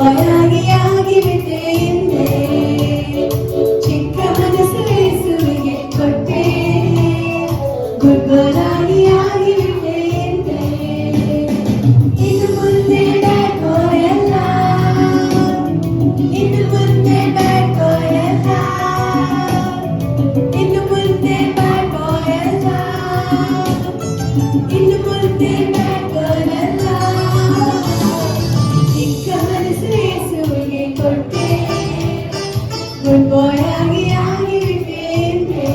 ಆಗಿಬಿಟ್ಟೆ ಎಂದೆ ಚಿಕ್ಕ ಮನಸ್ಸು ಯೇಸುವಿಗೆ ಕೊಟ್ಟೆ ಗುಡ್ ಬಾಯ್ ಆಗಿಬಿಟ್ಟೆ ಎಂದೆ ಇನ್ನು ಮುಂದೆ ಬ್ಯಾಡ್ ಬಾಯ್ ಅಲ್ಲ ಇನ್ನು ಮುಂದೆ ಬ್ಯಾಡ್ ಬಾಯ್ ಅಲ್ಲ ಇನ್ನು ಮುಂದೆ ಬ್ಯಾಡ್ ಬಾಯ್ ಅಲ್ಲ ಇನ್ನು ಮುಂದೆ ಬ್ಯಾಡ್ ಬಾಯ್ ಅಲ್ಲ ಚಿಕ್ಕ ಮನಸ್ಸು ಯೇಸುವಿಗೆ ಕೊಟ್ಟೆ ಗುಡ್ ಬಾಯ್ ಆಗಿಬಿಟ್ಟೆ ಎಂದೆ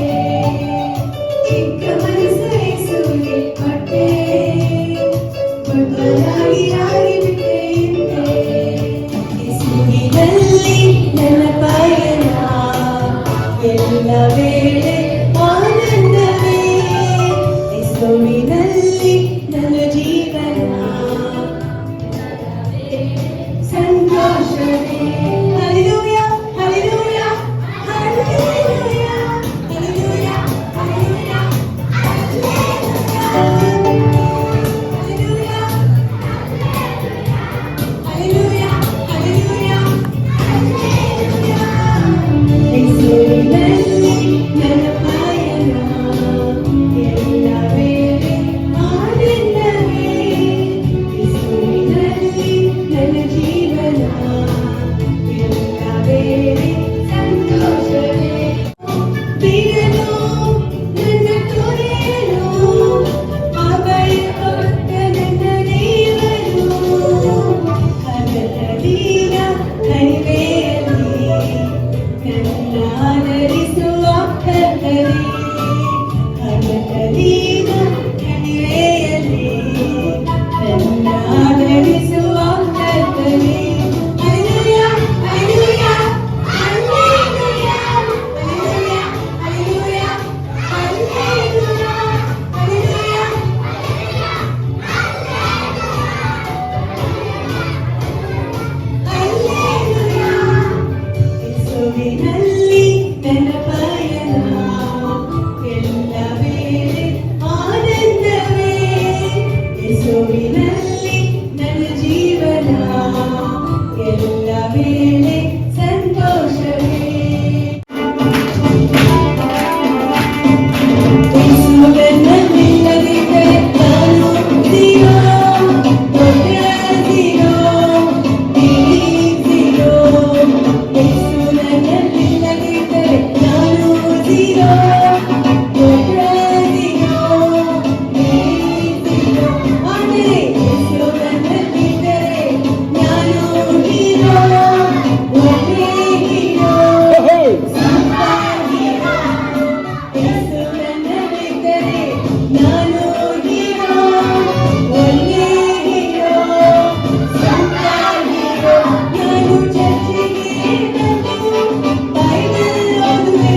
ಚಿಕ್ಕ ಮನಸ್ಸು ಯೇಸುವಿಗೆ ಕೊಟ್ಟೆ ಗುಡ್ ಬಾಯ್ ಆಗಿಬಿಟ್ಟೆ ಎಂದೆ ಯೇಸುವಿನಲ್ಲಿ ನನ್ನ ಪಯಣ ಎಲ್ಲ ವೇಳೆ ಆನಂದವೇ ಯೇಸುವಿನಲ್ಲಿ ನನ್ನ ಜೀವನ ಸಂತೋಷವೇ hallelujah hallelujah hallelujah hallelujah hallelujah hallelujah hallelujah hallelujah ಯೇಸುವಿನಲ್ಲಿ ನನ್ನ ಪಯಣ ಎಲ್ಲ ವೇಳೆ ಆನಂದವೇ ಯೇಸುವಿನಲ್ಲಿ ನನ್ನ ಜೀವನ ಎಲ್ಲ ವೇಳೆ ಸಂತೋಷವೇ ಬಿಡಲು ನನ್ನ ತೊರೆಯಲು ಅಭಯ ಕೊಟ್ಟ ನನ್ನ ದೇವರು ಹಗಲೀನ ಕಣಿವೆಯಲ್ಲಿ ನನ್ನ ಆದರಿಸುವ ಕರ್ತನೇ ಹಗಲೀನ ಕಣಿವೆಯಲ್ಲಿ ನನ್ನ ಆದರಿಸುವ ಕರ್ತನೇ hallelujah hallelujah hallelujah hallelujah hallelujah hallelujah hallelujah ಯೇಸುವಿನಲ್ಲಿ ನನ್ನ ಪಯಣ ಎಲ್ಲ ವೇಳೆ ಆನಂದವೇ ಯೇಸುವಿನಲ್ಲಿ ನನ್ನ ಜೀವನ ಎಲ್ಲ ವೇಳೆ ಸಂತೋಷವೇ ಯೇಸುವಿನಲ್ಲಿಲ್ಲದಿದ್ದರೆ ನಾನು ಝೀರೋ ಝೀರೋ ಝೀರೋ ಯೇಸುವಿನಲ್ಲಿಲ್ಲದಿದ್ದರೆ ನಾನು ಝೀರೋ ಆದರೆ ಯೇಸುವಿನಲ್ಲಿದ್ದರೆ ನಾನು ಹೀರೋ ಒಳ್ಳೆ ಹೀರೋ ಸೂಪರ್ ಹೀರೋ ಯೇಸುವಿನಲ್ಲಿದ್ದರೆ ನಾನು ಹೀರೋ ಒಳ್ಳೆ ಹೀರೋ ಸೂಪರ್ ಹೀರೋ ನಾನು ಚರ್ಚಿಗೆ ಬಂದು ಬೈಬಲ್ ಓದುವೆ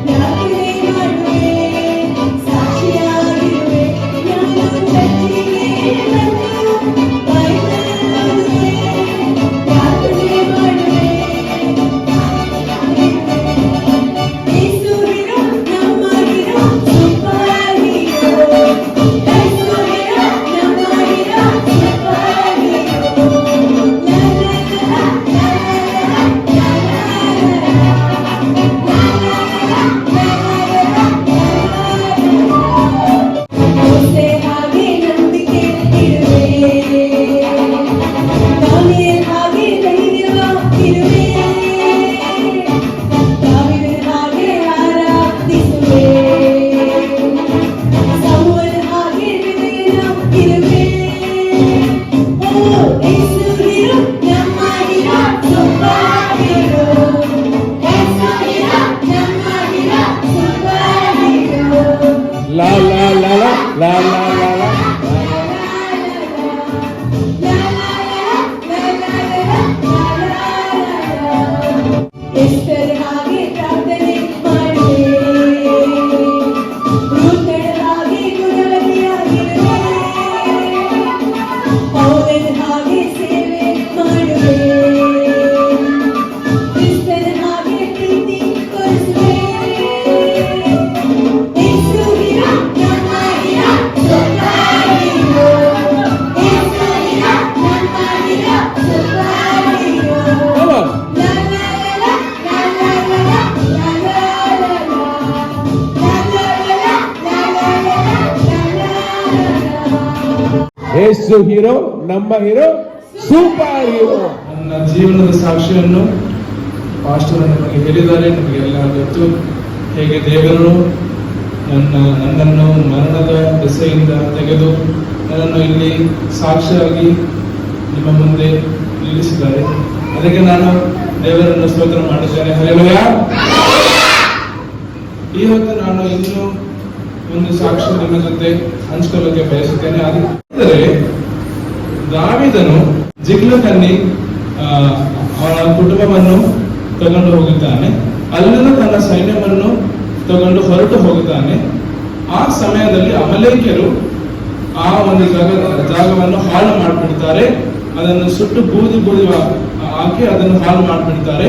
ಪ್ರಾರ್ಥನೆ ಮಾಡುವೆ ಸಾಕ್ಷಿಯಾಗಿರುವೆ ನಾನು ಚರ್ಚಿಗೆ ಬಂದು ಬೈಬಲ್ ಓದುವೆ ಪ್ರಾರ್ಥನೆ ಮಾಡುವೆ ಯೇಸು ಹೀರೋ ನಮ್ಮ ಹೀರೋ ಸೂಪರ್ ಹೀರೋ ಯೇಸು ಹೀರೋ ನಮ್ಮ ಹೀರೋ ಸೂಪರ್ ಹೀರೋ ಲಾ ಲಾ ಲಾ ಲಾ ಮೋಸೆ ಹಾಗೆ ನಂಬಿಕೆ ಇರುವೆ ದಾನಿಯೇಲ್ ಹಾಗೆ ಧೈರ್ಯವ ಇರುವೆ ದಾವೀದನ ಹಾಗೆ ಆರಾಧಿಸುವೆ ಸಮುವೇಲ್ ಹಾಗೆ ವಿನಯನ ಇರುವೆ ಓ ಯೇಸು ಹೀರೋ ನಮ್ಮ ಹೀರೋ ಸೂಪರ್ ಹೀರೋ ಯೇಸು ಹೀರೋ ನಮ್ಮ hero super hero La la la la la la la la. ಎಷ್ಟರ ಹಾಗೆ ಪ್ರಾರ್ಥನೆ ಮಾಡುವೆ ರೂತಳ ಹಾಗೆ ಗುಣವತಿಯಾಗಿರುವೆ ಪೌಲನ ಹಾಗೆ ಸೇವೆ ಮಾಡುವೆ ಕ್ರಿಸ್ತನ ಹಾಗೆ ಪ್ರೀತಿ ತೋರಿಸುವೆ ಯೇಸು ಹೀರೋ ನಮ್ಮ ಹೀರೋ ಸೂಪರ್ ಹೀರೋ ಯೇಸು ಹೀರೋ ನಮ್ಮ ಹೀರೋ ಸೂಪರ್ ಯೇಸು ಹೀರೋ, ನಮ್ಮ ಹೀರೋ, ಸೂಪರ್ ಹೀರೋ. ನನ್ನ ಜೀವನದ ಸಾಕ್ಷಿಯನ್ನು ಪಾಸ್ಟರ್ ನಮಗೆ ಹೇಳಿದ್ದಾರೆ. ನಮಗೆ ಎಲ್ಲ ಗೊತ್ತು ಹೇಗೆ ದೇವರು ನನ್ನನ್ನು ಮರಣದ ದೆಸೆಯಿಂದ ತೆಗೆದು ನನ್ನನ್ನು ಇಲ್ಲಿ ಸಾಕ್ಷಿಯಾಗಿ ನಿಮ್ಮ ಮುಂದೆ ನಿಲ್ಲಿಸಿದ್ದಾರೆ. ಅದಕ್ಕೆ ನಾನು ದೇವರನ್ನು ಸ್ತೋತ್ರ ಮಾಡುತ್ತೇನೆ. ಹಲ್ಲೆಲೂಯಾ. ಇವತ್ತು ನಾನು ಇನ್ನೂ ಒಂದು ಸಾಕ್ಷಿ ನಿಮ್ಮ ಜೊತೆ ಹಂಚಿಕೊಳ್ಳಕ್ಕೆ ಬಯಸುತ್ತೇನೆ. ಆದರೆ ದಾವೀದನು ಜಿಗ್ಲಗಲ್ಲಿ ಅವನ ಕುಟುಂಬವನ್ನು ತಗೊಂಡು ಹೋಗುತ್ತಾನೆ. ಅಲ್ಲಿಂದ ತನ್ನ ಸೈನ್ಯವನ್ನು ತಗೊಂಡು ಹೊರಟು ಹೋಗುತ್ತಾನೆ. ಆ ಸಮಯದಲ್ಲಿ ಅಮಲೇಕ್ಯರು ಆ ಒಂದು ಜಾಗವನ್ನು ಹಾಳು ಮಾಡಿಬಿಡ್ತಾರೆ. ಅದನ್ನು ಸುಟ್ಟು ಬೂದಿ ಹಾಕಿ ಅದನ್ನು ಹಾಳು ಮಾಡಿಬಿಡ್ತಾರೆ.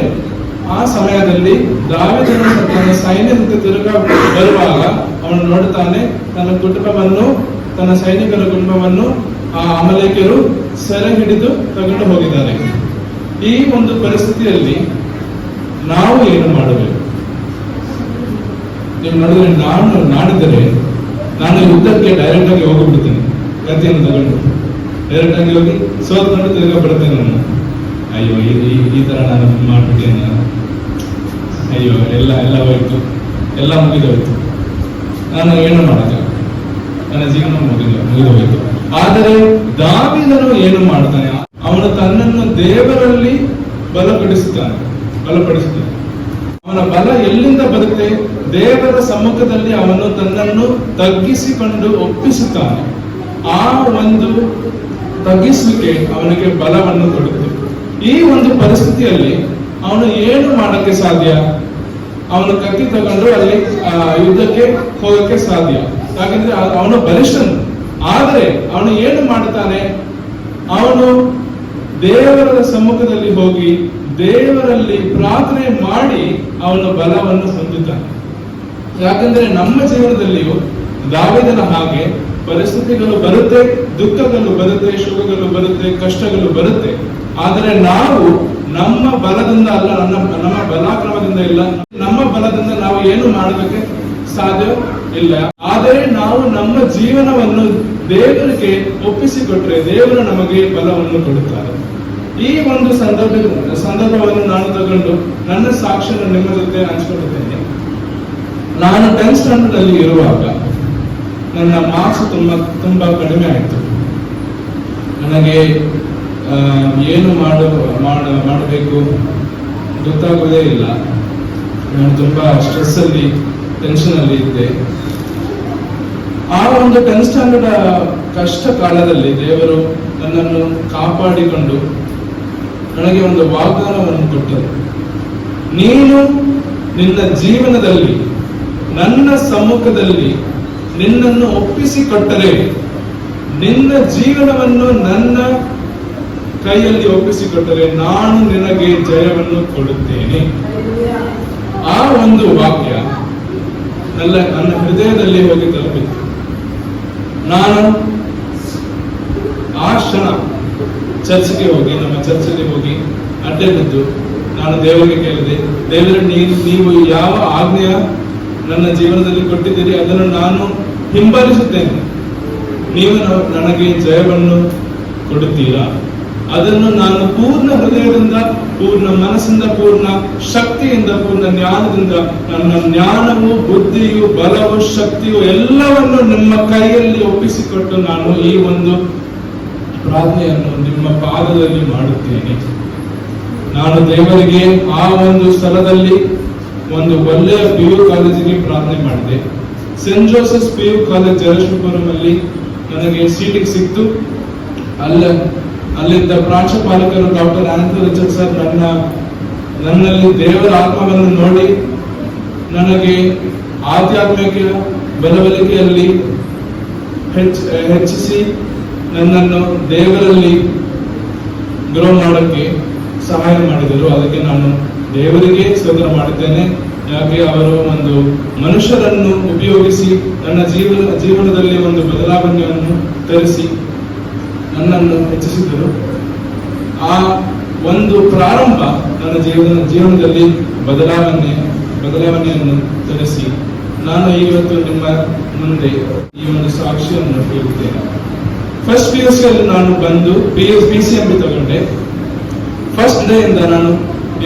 ಆ ಸಮಯದಲ್ಲಿ ದಾವೀದನು ತನ್ನ ಸೈನ್ಯದ ತಿರುಗಾ ಬರುವಾಗ ಅವನು ನೋಡುತ್ತಾನೆ, ತನ್ನ ಕುಟುಂಬವನ್ನು, ತನ್ನ ಸೈನಿಕರ ಕುಟುಂಬವನ್ನು ಆ ಅಮಲೇಕ್ಯರು ಸೆರೆ ಹಿಡಿದು ತಗೊಂಡು ಹೋಗಿದ್ದಾರೆ. ಈ ಒಂದು ಪರಿಸ್ಥಿತಿಯಲ್ಲಿ ನಾವು ಏನು ಮಾಡಬೇಕು? ನೀವು ನೋಡಿದ್ರೆ ನಾಡಿದರೆ ನಾನು ಯುದ್ಧಕ್ಕೆ ಡೈರೆಕ್ಟ್ ಆಗಿ ಹೋಗಿಬಿಡ್ತೀನಿ. ಕತ್ತಿಯನ್ನು ತಗೊಂಡು ಡೈರೆಕ್ಟ್ ಆಗಿ ಹೋಗಿ ಸೋತ್ಕೊಂಡು ತಿರುಗಾ ಬರ್ತೇನೆ. ನಾನು ಅಯ್ಯೋ ಈ ತರ ನಾನು ಮಾಡ್ಬಿಟ್ಟೇನೆ, ಅಯ್ಯೋ ಎಲ್ಲ ಹೋಯ್ತು, ಎಲ್ಲ ಮುಗಿದೋಯ್ತು, ನಾನು ಏನು ಮಾಡಲ್ಲ, ನನ್ನ ಜೀವನ ಮುಗಿದು ಹೋಯ್ತು. ಆದರೆ ದಾವೀದನು ಏನು ಮಾಡ್ತಾನೆ? ಅವನು ತನ್ನನ್ನು ದೇವರಲ್ಲಿ ಬಲಪಡಿಸುತ್ತಾನೆ. ಅವನ ಬಲ ಎಲ್ಲಿಂದ ಬರುತ್ತೆ? ದೇವರ ಸಮ್ಮುಖದಲ್ಲಿ ಅವನು ತನ್ನನ್ನು ತಗ್ಗಿಸಿಕೊಂಡು ಒಪ್ಪಿಸುತ್ತಾನೆ. ಆ ಒಂದು ತಗ್ಗಿಸುವಿಕೆ ಅವನಿಗೆ ಬಲವನ್ನು ಕೊಡುತ್ತೆ. ಈ ಒಂದು ಪರಿಸ್ಥಿತಿಯಲ್ಲಿ ಅವನು ಏನು ಮಾಡಕ್ಕೆ ಸಾಧ್ಯ? ಅವನು ಕತ್ತಿ ತಗೊಂಡು ಅಲ್ಲಿ ಯುದ್ಧಕ್ಕೆ ಹೋಗಕ್ಕೆ ಸಾಧ್ಯ. ಯಾಕಂದ್ರೆ ಅವನು ಬಲಿಷ್ಠನು. ಆದರೆ ಅವನು ಏನು ಮಾಡುತ್ತಾನೆ? ಅವನು ದೇವರ ಸಮ್ಮುಖದಲ್ಲಿ ಹೋಗಿ ದೇವರಲ್ಲಿ ಪ್ರಾರ್ಥನೆ ಮಾಡಿ ಅವನು ಬಲವನ್ನು ಹೊಂದುತ್ತಾನೆ. ಯಾಕಂದ್ರೆ ನಮ್ಮ ಜೀವನದಲ್ಲಿಯೂ ದಾವೀದನ ಹಾಗೆ ಪರಿಸ್ಥಿತಿಗಳು ಬರುತ್ತೆ, ದುಃಖಗಳು ಬರುತ್ತೆ, ಶೋಕಗಳು ಬರುತ್ತೆ, ಕಷ್ಟಗಳು ಬರುತ್ತೆ. ಆದರೆ ನಾವು ನಮ್ಮ ಬಲದಿಂದ ಅಲ್ಲ, ನಮ್ಮ ಬಲಾಕ್ರಮದಿಂದ ಇಲ್ಲ, ನಮ್ಮ ಬಲದಿಂದ ನಾವು ಏನು ಮಾಡೋದಕ್ಕೆ ಸಾಧ್ಯ ಇಲ್ಲ. ಆದರೆ ನಾವು ನಮ್ಮ ಜೀವನವನ್ನು ದೇವರಿಗೆ ಒಪ್ಪಿಸಿಕೊಟ್ರೆ ದೇವರು ನಮಗೆ ಬಲವನ್ನು ಕೊಡುತ್ತಾರೆ. ಈ ಒಂದು ಸಂದರ್ಭವನ್ನು ನಾನು ತಗೊಂಡು ನನ್ನ ಸಾಕ್ಷಿಯನ್ನು ನಿಮ್ಮ ಜೊತೆ ಹಂಚಿಕೊಳ್ಳುತ್ತೇನೆ. ನಾನು 10th ಸ್ಟ್ಯಾಂಡರ್ಡ್ ಅಲ್ಲಿ ಇರುವಾಗ ನನ್ನ ಮಾರ್ಕ್ಸ್ ತುಂಬಾ ಕಡಿಮೆ ಆಯಿತು. ನನಗೆ ಏನು ಮಾಡಬೇಕು ಗೊತ್ತಾಗೋದೇ ಇಲ್ಲ. ನಾನು ತುಂಬಾ ಸ್ಟ್ರೆಸ್ ಅಲ್ಲಿ, ಟೆನ್ಷನ್ ಅಲ್ಲಿ ಇದ್ದೆ. ಆ ಒಂದು 10th ಸ್ಟ್ಯಾಂಡರ್ಡ್ ಕಷ್ಟ ಕಾಲದಲ್ಲಿ ದೇವರು ನನ್ನನ್ನು ಕಾಪಾಡಿಕೊಂಡು ನನಗೆ ಒಂದು ವಾಗ್ದಾನವನ್ನು ಕೊಟ್ಟರು. ನೀನು ನಿನ್ನ ಜೀವನದಲ್ಲಿ ನನ್ನ ಸಮ್ಮುಖದಲ್ಲಿ ನಿನ್ನನ್ನು ಒಪ್ಪಿಸಿಕೊಟ್ಟರೆ, ನಿನ್ನ ಜೀವನವನ್ನು ನನ್ನ ಕೈಯಲ್ಲಿ ಒಪ್ಪಿಸಿಕೊಟ್ಟರೆ ನಾನು ನಿನಗೆ ಜಯವನ್ನು ಕೊಡುತ್ತೇನೆ. ಆ ಒಂದು ವಾಕ್ಯ ನನ್ನ ಹೃದಯದಲ್ಲಿ ಹೋಗಿ ತಲುಪಿತು. ನಾನು ಆ ಕ್ಷಣ ಚರ್ಚ್ಗೆ ಹೋಗಿ, ನಮ್ಮ ಚರ್ಚಲ್ಲಿ ಹೋಗಿ ಅಡ್ಡೆ ಬಿದ್ದು ನಾನು ದೇವರಿಗೆ ಕೇಳಿದೆ, ದೇವರ ನೀವು ಯಾವ ಆಜ್ಞೆಯ ನನ್ನ ಜೀವನದಲ್ಲಿ ಕೊಟ್ಟಿದ್ದೀರಿ ಅದನ್ನು ನಾನು ಹಿಂಬಾಲಿಸುತ್ತೇನೆ. ನೀವು ನನಗೆ ಜಯವನ್ನು ಕೊಡುತ್ತೀರಾ? ಅದನ್ನು ನಾನು ಪೂರ್ಣ ಹೃದಯದಿಂದ, ಪೂರ್ಣ ಮನಸ್ಸಿಂದ, ಪೂರ್ಣ ಶಕ್ತಿಯಿಂದ, ಪೂರ್ಣ ಜ್ಞಾನದಿಂದ, ನನ್ನ ಜ್ಞಾನವು, ಬುದ್ಧಿಯು, ಬಲವು, ಶಕ್ತಿಯು ಎಲ್ಲವನ್ನು ನಿಮ್ಮ ಕೈಯಲ್ಲಿ ಒಪ್ಪಿಸಿಕೊಟ್ಟು ನಾನು ಈ ಒಂದು ಪ್ರಾರ್ಥನೆಯನ್ನು ನಿಮ್ಮ ಪಾದದಲ್ಲಿ ಮಾಡುತ್ತೇನೆ. ನಾನು ದೇವರಿಗೆ ಆ ಒಂದು ಸ್ಥಳದಲ್ಲಿ ಒಂದು ಒಳ್ಳೆಯ PU ಕಾಲೇಜಿಗೆ ಪ್ರಾರ್ಥನೆ ಮಾಡಿದೆ. ಸೆಂಟ್ ಜೋಸೆಫ್ PU ಕಾಲೇಜ್ ಜಲಶುಪುರಂ ಅಲ್ಲಿ ನನಗೆ ಸೀಟಿಗೆ ಸಿಕ್ತು. ಅಲ್ಲಿದ್ದ ಪ್ರಾಂಶುಪಾಲಕರು ಡಾಕ್ಟರ್ ಆಂಥೋನಿ ರಿಚರ್ಡ್ ಸರ್ ನನ್ನಲ್ಲಿ ದೇವರ ಆತ್ಮವನ್ನು ನೋಡಿ ನನಗೆ ಆಧ್ಯಾತ್ಮಿಕ ಬಲವಲಿಕೆಯಲ್ಲಿ ಹೆಚ್ಚಿಸಿ ನನ್ನನ್ನು ದೇವರಲ್ಲಿ ಗ್ರೋ ಮಾಡೋಕ್ಕೆ ಸಹಾಯ ಮಾಡಿದರು. ಅದಕ್ಕೆ ನಾನು ದೇವರಿಗೆ ಸ್ತೋತ್ರ ಮಾಡುತ್ತೇನೆ. ಯಾಕೆ ಅವರು ಒಂದು ಮನುಷ್ಯರನ್ನು ಉಪಯೋಗಿಸಿ ನನ್ನ ಜೀವನದಲ್ಲಿ ಒಂದು ಬದಲಾವಣೆಯನ್ನು ತರಿಸಿ ನನ್ನನ್ನು ಹೆಚ್ಚಿಸಿದರು. ಆ ಒಂದು ಪ್ರಾರಂಭ ನನ್ನ ಜೀವನದಲ್ಲಿ ಬದಲಾವಣೆಯನ್ನು ತರಿಸಿ ನಾನು ಇವತ್ತು ನಿಮ್ಮ ಮುಂದೆ ಈ ಒಂದು ಸಾಕ್ಷಿಯನ್ನು ಹೇಳುತ್ತೇನೆ. ಫಸ್ಟ್ PUC ಅಲ್ಲಿ ನಾನು ಬಂದು PCMB ತಗೊಂಡೆ. ಫಸ್ಟ್ ಡೇ ಇಂದ ನಾನು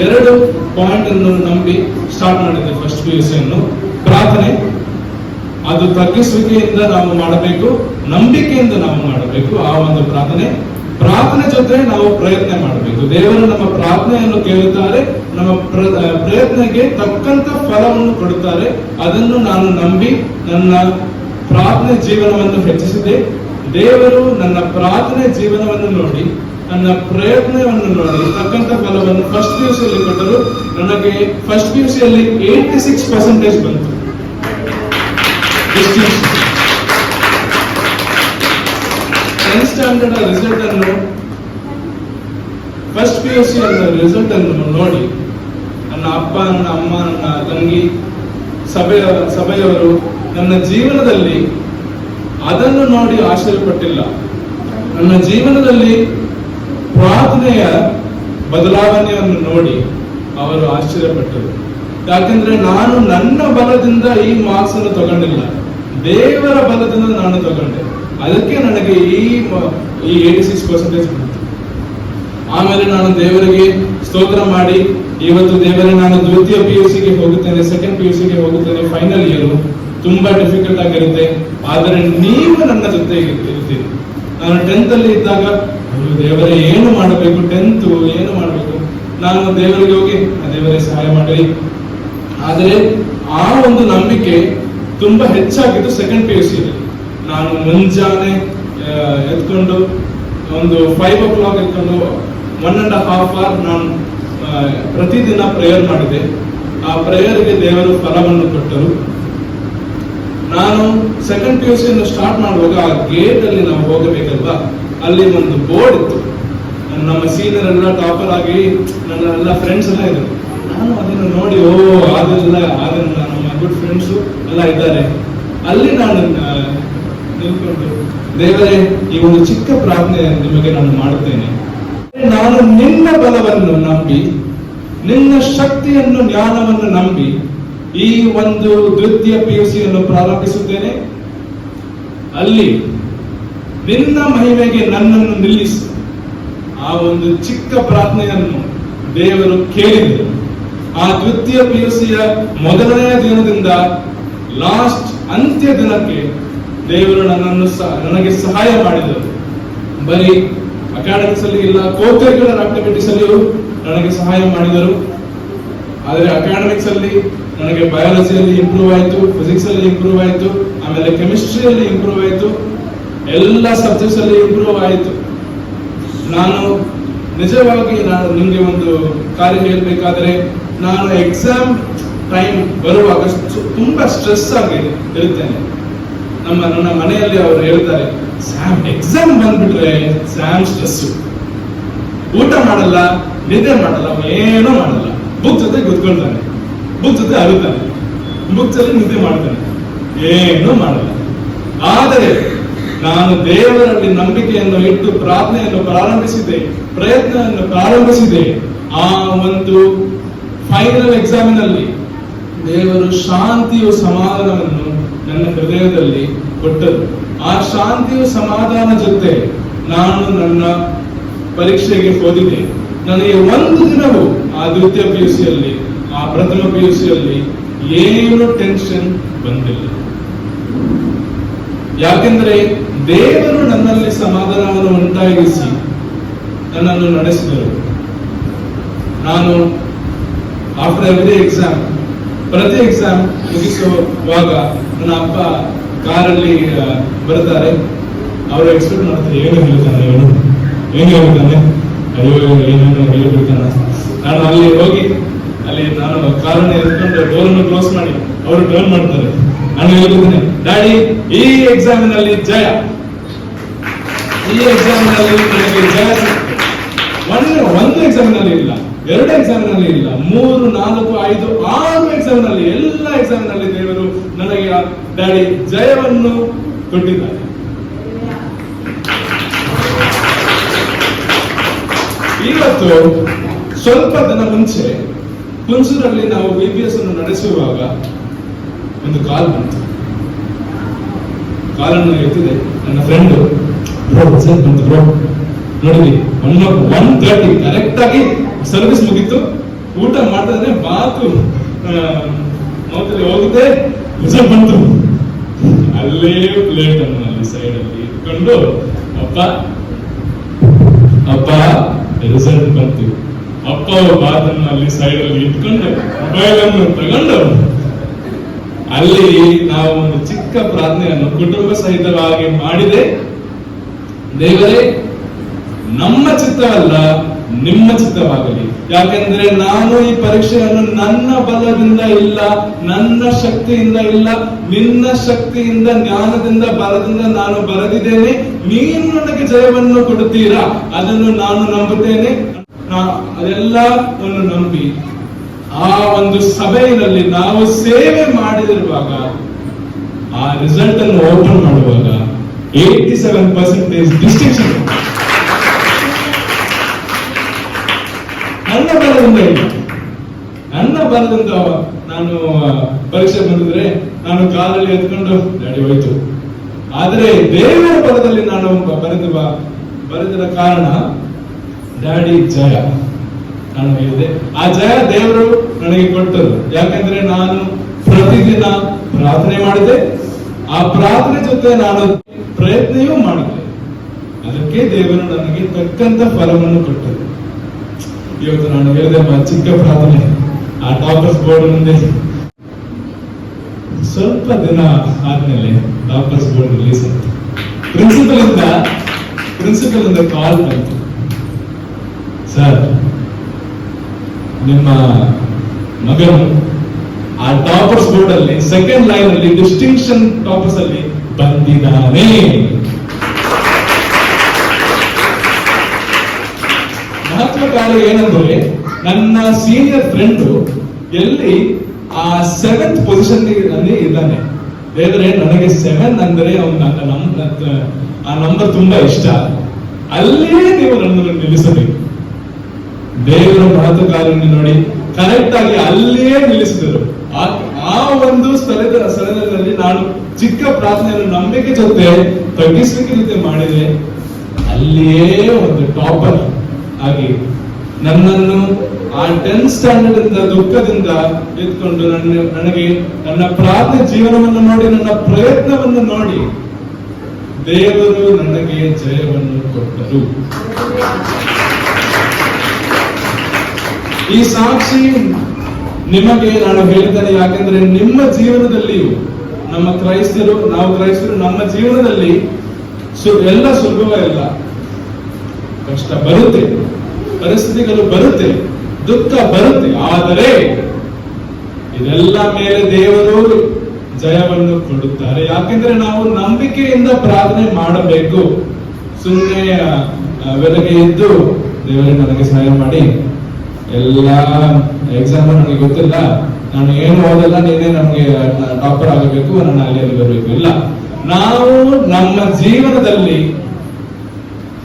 2 ಪಾಯಿಂಟ್ ಅನ್ನು ನಂಬಿ ಸ್ಟಾರ್ಟ್ ಮಾಡಿದ್ದೆ. ಫಸ್ಟ್ PUC ಅನ್ನು ಪ್ರಾರ್ಥನೆ, ಅದು ತಗ್ಗಿಸುವಿಕೆಯಿಂದ ನಾವು ಮಾಡಬೇಕು, ನಂಬಿಕೆಯಿಂದ ನಾವು ಮಾಡಬೇಕು. ಆ ಒಂದು ಪ್ರಾರ್ಥನೆ ಜೊತೆ ನಾವು ಪ್ರಯತ್ನ ಮಾಡಬೇಕು. ದೇವರು ನಮ್ಮ ಪ್ರಾರ್ಥನೆಯನ್ನು ಕೇಳುತ್ತಾರೆ, ನಮ್ಮ ಪ್ರಯತ್ನಕ್ಕೆ ತಕ್ಕಂತ ಫಲವನ್ನು ಕೊಡುತ್ತಾರೆ. ಅದನ್ನು ನಾನು ನಂಬಿ ನನ್ನ ಪ್ರಾರ್ಥನೆ ಜೀವನವನ್ನು ಹೆಚ್ಚಿಸಿದೆ. ದೇವರು ನನ್ನ ಪ್ರಾರ್ಥನೆ ಜೀವನವನ್ನು ನೋಡಿ, ನನ್ನ ಪ್ರಯತ್ನವನ್ನು ನೋಡಿ ತಕ್ಕಂತ ಫಲವನ್ನು ಫಸ್ಟ್ PUC ಅಲ್ಲಿ ಕೊಟ್ಟರು. ನನಗೆ ಫಸ್ಟ್ PUC ಅಲ್ಲಿ 86% ಬಂತು. 10th ಸ್ಟ್ಯಾಂಡರ್ಡ್ ರಿಸಲ್ಟ್ ಅನ್ನು, ಫಸ್ಟ್ PUC ರಿಸಲ್ಟ್ ಅನ್ನು ನೋಡಿ ನನ್ನ ಅಪ್ಪ, ನನ್ನ ಅಮ್ಮ, ನನ್ನ ತಂಗಿ, ಸಭೆಯವರು ನನ್ನ ಜೀವನದಲ್ಲಿ ಅದನ್ನು ನೋಡಿ ಆಶ್ಚರ್ಯಪಟ್ಟಿಲ್ಲ. ನನ್ನ ಜೀವನದಲ್ಲಿ ಪ್ರಾರ್ಥನೆಯ ಬದಲಾವಣೆಯನ್ನು ನೋಡಿ ಅವರು ಆಶ್ಚರ್ಯಪಟ್ಟರು. ಯಾಕೆಂದ್ರೆ ನಾನು ನನ್ನ ಬಲದಿಂದ ಈ ಮಾರ್ಕ್ಸ್ ಅನ್ನು ತಗೊಂಡಿಲ್ಲ, ದೇವರ ಬಲದಿಂದ ನಾನು ತಗೊಂಡೆ. ಅದಕ್ಕೆ ನನಗೆ ಈ 86% ಬಂತು. ಆಮೇಲೆ ನಾನು ದೇವರಿಗೆ ಸ್ತೋತ್ರ ಮಾಡಿ, ಇವತ್ತು ದೇವರೇ ನಾನು ದ್ವಿತೀಯ PUCಗೆ ಹೋಗುತ್ತೇನೆ, ಸೆಕೆಂಡ್ PUCಗೆ ಹೋಗುತ್ತೇನೆ, ಫೈನಲ್ ಇಯರ್ ತುಂಬಾ ಡಿಫಿಕಲ್ಟ್ ಆಗಿರುತ್ತೆ, ಆದರೆ ನೀವು ನನ್ನ ಜೊತೆ ಇರ್ತೀರಿ. ನಾನು 10th ಅಲ್ಲಿ ಇದ್ದಾಗ ದೇವರೇ ಏನು ಮಾಡಬೇಕು, 10th ಏನು ಮಾಡಬೇಕು, ನಾನು ದೇವರಿಗೆ ಹೋಗಿ ದೇವರೇ ಸಹಾಯ ಮಾಡಿ. ಆದರೆ ಆ ಒಂದು ನಂಬಿಕೆ ತುಂಬಾ ಹೆಚ್ಚಾಗಿದ್ದು ಸೆಕೆಂಡ್ PUC ಅಲ್ಲಿ. ನಾನು ಮುಂಜಾನೆ ಎತ್ಕೊಂಡು ಒಂದು 5 o'clock ಎತ್ಕೊಂಡು 1.5 hour ನಾನು ಪ್ರತಿದಿನ ಪ್ರೇಯರ್ ಮಾಡಿದೆ. ಆ ಪ್ರೇಯರ್ಗೆ ದೇವರು ಫಲವನ್ನು ಕೊಟ್ಟರು. ನಾನು ಸೆಕೆಂಡ್ PUC ಅನ್ನು ಸ್ಟಾರ್ಟ್ ಮಾಡುವಾಗ ಆ ಗೇಟ್ ಅಲ್ಲಿ ನಾವು ಹೋಗಬೇಕಲ್ವಾ, ಅಲ್ಲಿ ಒಂದು ಬೋರ್ಡ್ ಇತ್ತು. ನಮ್ಮ ಸೀನಿಯರ್ ಎಲ್ಲ ಟಾಪರ್ ಆಗಿ ನನ್ನ ಎಲ್ಲ ಫ್ರೆಂಡ್ಸ್ ಎಲ್ಲ ಇದ್ರು. ನಾನು ಅದನ್ನು ನೋಡಿ ಅದೆಲ್ಲ ನಮ್ಮ ಗುಡ್ ಫ್ರೆಂಡ್ಸ್ ಎಲ್ಲ ಇದ್ದಾರೆ. ಅಲ್ಲಿ ನಾನು ನಿಲ್ಕೊಂಡು, ದೇವರೇ ಈ ಒಂದು ಚಿಕ್ಕ ಪ್ರಾರ್ಥನೆ ನಿಮಗೆ ನಾನು ಮಾಡುತ್ತೇನೆ. ನಾನು ನಿನ್ನ ಬಲವನ್ನು ನಂಬಿ, ನಿನ್ನ ಶಕ್ತಿಯನ್ನು, ಜ್ಞಾನವನ್ನು ನಂಬಿ ಈ ಒಂದು ದ್ವಿತೀಯ PUC ಅನ್ನು ಪ್ರಾರಂಭಿಸುತ್ತೇನೆ. ಅಲ್ಲಿ ನಿನ್ನ ಮಹಿಮೆಗೆ ನನ್ನನ್ನು ನಿಲ್ಲಿಸು. ಆ ಒಂದು ಚಿಕ್ಕ ಪ್ರಾರ್ಥನೆಯನ್ನು ದೇವರು ಕೇಳಿದರು. ಆ ದ್ವಿತೀಯ PUCಯ ಮೊದಲನೆಯ ದಿನದಿಂದ ಲಾಸ್ಟ್ ಅಂತ್ಯ ದಿನಕ್ಕೆ ದೇವರು ನನಗೆ ಸಹಾಯ ಮಾಡಿದರು. ಬರೀ ಅಕಾಡೆಮಿಕ್ಸ್ ಅಲ್ಲಿ ಇಲ್ಲ, ಕೋ-ಕರಿಕ್ಯುಲರ್ ಆಕ್ಟಿವಿಟೀಸ್ ಅಲ್ಲಿಯೂ ನನಗೆ ಸಹಾಯ ಮಾಡಿದರು. ಆದರೆ ಅಕಾಡೆಮಿಕ್ಸ್ ಅಲ್ಲಿ ನನಗೆ ಬಯಾಲಜಿಯಲ್ಲಿ ಇಂಪ್ರೂವ್ ಆಯಿತು, ಫಿಸಿಕ್ಸ್ ಅಲ್ಲಿ ಇಂಪ್ರೂವ್ ಆಯಿತು, ಆಮೇಲೆ ಕೆಮಿಸ್ಟ್ರಿಯಲ್ಲಿ ಇಂಪ್ರೂವ್ ಆಯಿತು, ಎಲ್ಲ ಸಬ್ಜೆಕ್ಟ್ಸ್ ಅಲ್ಲಿ ಇಂಪ್ರೂವ್ ಆಯಿತು. ನಾನು ನಿಜವಾಗಿ ನಿಮಗೆ ಒಂದು ಕಾರ್ಯ ಹೇಳಬೇಕಾದ್ರೆ, ನಾನು ಎಕ್ಸಾಮ್ ಟೈಮ್ ಬರುವಾಗ ತುಂಬಾ ಸ್ಟ್ರೆಸ್ ಆಗಿ ಇರುತ್ತೇನೆ. ನನ್ನ ಮನೆಯಲ್ಲಿ ಅವರು ಹೇಳ್ತಾರೆ, ಸ್ಯಾಮ್ ಎಕ್ಸಾಮ್ ಬಂದ್ಬಿಟ್ರೆ ಸ್ಯಾಮ್ ಸ್ಟ್ರೆಸ್, ಊಟ ಮಾಡಲ್ಲ, ನಿದ್ದೆ ಮಾಡಲ್ಲ, ಏನೂ ಮಾಡಲ್ಲ, ಬುಕ್ ಜೊತೆ ಕೂತ್ಕೊಳ್ತಾನೆ, ಬುಕ್ ಜೊತೆ ಅರುತ್ತಾನೆ, ಬುಕ್ ಜೊತೆ ನಿದ್ದೆ ಮಾಡ್ತಾನೆ, ಏನೂ ಮಾಡಲ್ಲ. ಆದರೆ ನಾನು ದೇವರಲ್ಲಿ ನಂಬಿಕೆಯನ್ನು ಇಟ್ಟು ಪ್ರಾರ್ಥನೆಯನ್ನು ಪ್ರಾರಂಭಿಸಿದೆ, ಪ್ರಯತ್ನವನ್ನು ಪ್ರಾರಂಭಿಸಿದೆ. ಆ ಒಂದು ಫೈನಲ್ ಎಕ್ಸಾಮಿನಲ್ಲಿ ದೇವರು ಶಾಂತಿಯು ಸಮಾಧಾನವನ್ನು ನನ್ನ ಹೃದಯದಲ್ಲಿ ಕೊಟ್ಟರು. ಆ ಶಾಂತಿಯು ಸಮಾಧಾನ ಜೊತೆ ನಾನು ನನ್ನ ಪರೀಕ್ಷೆಗೆ ಹೋದಿದ್ದೆ. ನನಗೆ ಒಂದು ದಿನವೂ ಆ ದ್ವಿತೀಯ PUCಯಲ್ಲಿ, ಆ ಪ್ರಥಮ PUCಯಲ್ಲಿ ಏನು ಟೆನ್ಷನ್ ಬಂದಿಲ್ಲ. ಯಾಕೆಂದ್ರೆ ದೇವರು ನನ್ನಲ್ಲಿ ಸಮಾಧಾನವನ್ನು ಉಂಟಾಗಿಸಿ ನನ್ನನ್ನು ನಡೆಸಿದರು. ನಾನು ಆಫ್ಟರ್ ಎವ್ರಿ ಎಕ್ಸಾಮ್, ಪ್ರತಿ ಎಕ್ಸಾಮ್ ಮುಗಿಸುವಾಗ ನನ್ನ ಅಪ್ಪ ಕಾರಲ್ಲಿ ಬರ್ತಾರೆ. ಅವರು ಎಕ್ಸ್ಪೆಕ್ಟ್ ಮಾಡ್ತಾರೆ, ಏನು ಹೇಳ್ತಾನೆ ಇವನು, ಏನು ಹೇಳ್ತಾನೆ, ಅಯ್ಯೋ ಏನೇನು ಹೇಳ್ಬಿಡ್ತಾನ. ನಾನು ಅಲ್ಲಿ ಹೋಗಿ ನಾನು ಕಾರನ್ನು ಎತ್ಕೊಂಡು ಡೋರನ್ನು ಕ್ಲೋಸ್ ಮಾಡಿ ಅವರು ಟರ್ನ್ ಮಾಡ್ತಾರೆ. ನಾನು ಹೇಳ್ಬಿಡ್ತೇನೆ, ಡ್ಯಾಡಿ ಈ ಎಕ್ಸಾಮಿನಲ್ಲಿ ಜಯ, ಈ ಎಕ್ಸಾಮಿನಲ್ಲಿ ನನಗೆ ಜಯ ಸಿಕ್ತು. ಒಂದು ಎಕ್ಸಾಮಿನಲ್ಲಿ ಇಲ್ಲ, 2 ಎಕ್ಸಾಮಿನಲ್ಲಿ ಇಲ್ಲ, 3, 4, 5, 6 ಎಕ್ಸಾಮಿನಲ್ಲಿ, ಎಲ್ಲ ಎಕ್ಸಾಮಿನಲ್ಲಿ ದೇವರು ನನಗೆ ಡ್ಯಾಡಿ ಜಯವನ್ನು ಕೊಟ್ಟಿದ್ದಾರೆ. ಇವತ್ತು ಸ್ವಲ್ಪ ದಿನ ಮುಂಚೆ ಹುಣಸೂರಲ್ಲಿ ನಾವು BPS ಅನ್ನು ನಡೆಸುವಾಗ ಒಂದು ಕಾಲ್ ಬಂತು. ಕಾಲನ್ನು ಎತ್ತಿದೆ, ನನ್ನ ಫ್ರೆಂಡು ರಿಸಲ್ಟ್ ಬಂತು ಬ್ರೋ ನೋಡಿ 1:30 ಕರೆಕ್ಟ್ ಆಗಿ ಸರ್ವಿಸ್ ಮುಗೀತು. ಊಟ ಮಾಡ್ತಾ ಬಾತು ಮೌತಲ್ಲಿ ಹೋಗಿದೆ, ರಿಸಲ್ಟ್ ಬಂತು. ಅಲ್ಲೇ ಪ್ಲೇಟ್ ಅನ್ನು ಅಲ್ಲಿ ಸೈಡ್ ಅಲ್ಲಿ ಇಟ್ಕೊಂಡು ಅಪ್ಪ ರಿಸಲ್ಟ್ ಬಂತು. ಅಪ್ಪ ಬಾತನ್ನು ಅಲ್ಲಿ ಸೈಡ್ ಅಲ್ಲಿ ಇಟ್ಕೊಂಡು ಮೊಬೈಲ್ ಅನ್ನು ತಗೊಂಡು ಅಲ್ಲಿ ನಾವು ಒಂದು ಚಿಕ್ಕ ಪ್ರಾರ್ಥನೆಯನ್ನು ಕುಟುಂಬ ಸಹಿತವಾಗಿ ಮಾಡಿದೆ. ದೇವರೇ, ನಮ್ಮ ಚಿತ್ತವಲ್ಲ ನಿಮ್ಮ ಚಿತ್ತವಾಗಲಿ. ಯಾಕೆಂದ್ರೆ ನಾನು ಈ ಪರೀಕ್ಷೆಯನ್ನು ನನ್ನ ಬಲದಿಂದ ಇಲ್ಲ, ನನ್ನ ಶಕ್ತಿಯಿಂದ ಇಲ್ಲ, ನಿನ್ನ ಶಕ್ತಿಯಿಂದ, ಜ್ಞಾನದಿಂದ, ಬಲದಿಂದ ನಾನು ಬರೆದಿದ್ದೇನೆ. ನೀನು ನನಗೆ ಜಯವನ್ನು ಕೊಡುತ್ತೀರಾ, ಅದನ್ನು ನಾನು ನಂಬುತ್ತೇನೆ. ಅದೆಲ್ಲವನ್ನು ನಂಬಿ ಆ ಒಂದು ಸಭೆಯಲ್ಲಿ ನಾವು ಸೇವೆ ಮಾಡಿದಿರುವಾಗ ಆ ರಿಸಲ್ಟ್ ಅನ್ನು ಓಪನ್ ಮಾಡುವಾಗ 87% ಡಿಸ್ಟಿಂಕ್ಷನ್ ನನ್ನ ಬಲದಿಂದ ನಾನು ಪರೀಕ್ಷೆ ಬಂದಿದ್ರೆ ನಾನು ಕಾಲಲ್ಲಿ ಎತ್ಕೊಂಡು ಡ್ಯಾಡಿ ಹೋಯ್ತು. ಆದರೆ ದೇವರ ಬಲದಲ್ಲಿ ನಾನು ಬರೆದಿರ ಕಾರಣ ಡ್ಯಾಡಿ ಜಯ ನಾನು ಹೇಳಿದೆ. ಆ ಜಯ ದೇವರು ನನಗೆ ಕೊಟ್ಟರು. ಯಾಕಂದ್ರೆ ನಾನು ಪ್ರತಿದಿನ ಪ್ರಾರ್ಥನೆ ಮಾಡಿದೆ. ಆ ಪ್ರಾರ್ಥನೆ ಜೊತೆ ನಾನು ಪ್ರಯತ್ನವೂ ಮಾಡಿದೆ. ಅದಕ್ಕೆ ದೇವರು ನನಗೆ ತಕ್ಕಂತ ಫಲವನ್ನು ಕೊಟ್ಟರು. ಇವತ್ತು ನಾನು ಹೇಳಿದೆ ಚಿಕ್ಕ ಪ್ರಾರ್ಥನೆ ಆ ಟಾಪರ್ಸ್ ಬೋರ್ಡ್ ಮುಂದೆ ಸ್ವಲ್ಪ ದಿನ ಆದ್ಮೇಲೆ ಟಾಪರ್ಸ್ ಬೋರ್ಡ್ ರಿಲೀಸ್ ಆಯ್ತು. ಪ್ರಿನ್ಸಿಪಲ್ ಇಂದ ಕಾಲ್ ಬಂತು, ಸರ್ ನಿಮ್ಮ ಮಗನು ಆ ಟಾಪರ್ಸ್ ಬೋರ್ಡ್ ಅಲ್ಲಿ ಸೆಕೆಂಡ್ ಲೈನ್ ಅಲ್ಲಿ ಡಿಸ್ಟಿಂಕ್ಷನ್ ಟಾಪರ್ಸ್ ಅಲ್ಲಿ ಬಂದಿದ್ದಾನೆ. ಮಹತ್ವ ಕಾಲ ಏನಂದ್ರೆ ನನ್ನ ಸೀನಿಯರ್ ಫ್ರೆಂಡ್ ಎಲ್ಲಿ ಆ 7th ಪೊಸಿಷನ್ ಅಲ್ಲಿ ಇದ್ದಾನೆ. ದೇವರೇ, ನನಗೆ 7 ಅಂದ್ರೆ ಆ ನಂಬರ್ ತುಂಬಾ ಇಷ್ಟ. ಅಲ್ಲೇ ನೀವು ನನ್ನನ್ನು ನಿಲ್ಲಿಸಬೇಕು. ದೇವರ ಮಹತ್ವ ಕಾರ್ಯವನ್ನು ನೋಡಿ ಕರೆಕ್ಟ್ ಆಗಿ ಅಲ್ಲೇ ನಿಲ್ಲಿಸಿದರು. ಆ ಒಂದು ಸ್ಥಳದಲ್ಲಿ ನಾನು ಚಿಕ್ಕ ಪ್ರಾರ್ಥನೆಯನ್ನು ನಂಬಿಕೆ ಜೊತೆ ತಗ್ಗಿಸ್ಲಿಕ್ಕೆ ಜೊತೆ ಮಾಡಿದೆ. ಅಲ್ಲಿಯೇ ಒಂದು ಟಾಪರ್ ಆಗಿ ನನ್ನನ್ನು ಆ 10th ಸ್ಟ್ಯಾಂಡರ್ಡ್ ಇಂದ ದುಃಖದಿಂದ ಎತ್ಕೊಂಡು ನನಗೆ ನನ್ನ ಪ್ರಾರ್ಥನೆ ಜೀವನವನ್ನು ನೋಡಿ, ನನ್ನ ಪ್ರಯತ್ನವನ್ನು ನೋಡಿ ದೇವರು ನನಗೆ ಜಯವನ್ನು ಕೊಟ್ಟರು. ಈ ಸಾಕ್ಷಿ ನಿಮಗೆ ನಾನು ಹೇಳ್ತೇನೆ. ಯಾಕೆಂದ್ರೆ ನಿಮ್ಮ ಜೀವನದಲ್ಲಿಯೂ ನಾವು ಕ್ರೈಸ್ತರು ನಮ್ಮ ಜೀವನದಲ್ಲಿ ಎಲ್ಲ ಸುಲಭವಲ್ಲ. ಕಷ್ಟ ಬರುತ್ತೆ, ಪರಿಸ್ಥಿತಿಗಳು ಬರುತ್ತೆ, ದುಃಖ ಬರುತ್ತೆ. ಆದರೆ ಇದೆಲ್ಲ ಮೇಲೆ ದೇವರು ಜಯವನ್ನು ಕೊಡುತ್ತಾರೆ. ಯಾಕೆಂದ್ರೆ ನಾವು ನಂಬಿಕೆಯಿಂದ ಪ್ರಾರ್ಥನೆ ಮಾಡಬೇಕು. ಸುಮ್ಮನೆ ಬೆಳಗ್ಗೆ ಎದ್ದು ದೇವರೇ ನನಗೆ ಸಹಾಯ ಮಾಡಿ, ಎಲ್ಲ ಎಕ್ಸಾಮ್ ನನಗೆ ಗೊತ್ತಿಲ್ಲ, ನಾನು ಏನು ಓದಲ್ಲ, ನೀನೇ ನಮಗೆ ಟಾಪರ್ ಆಗಬೇಕು, ನಾನು ಅಲ್ಲಿ ಬರಬೇಕು. ಇಲ್ಲ, ನಾವು ನಮ್ಮ ಜೀವನದಲ್ಲಿ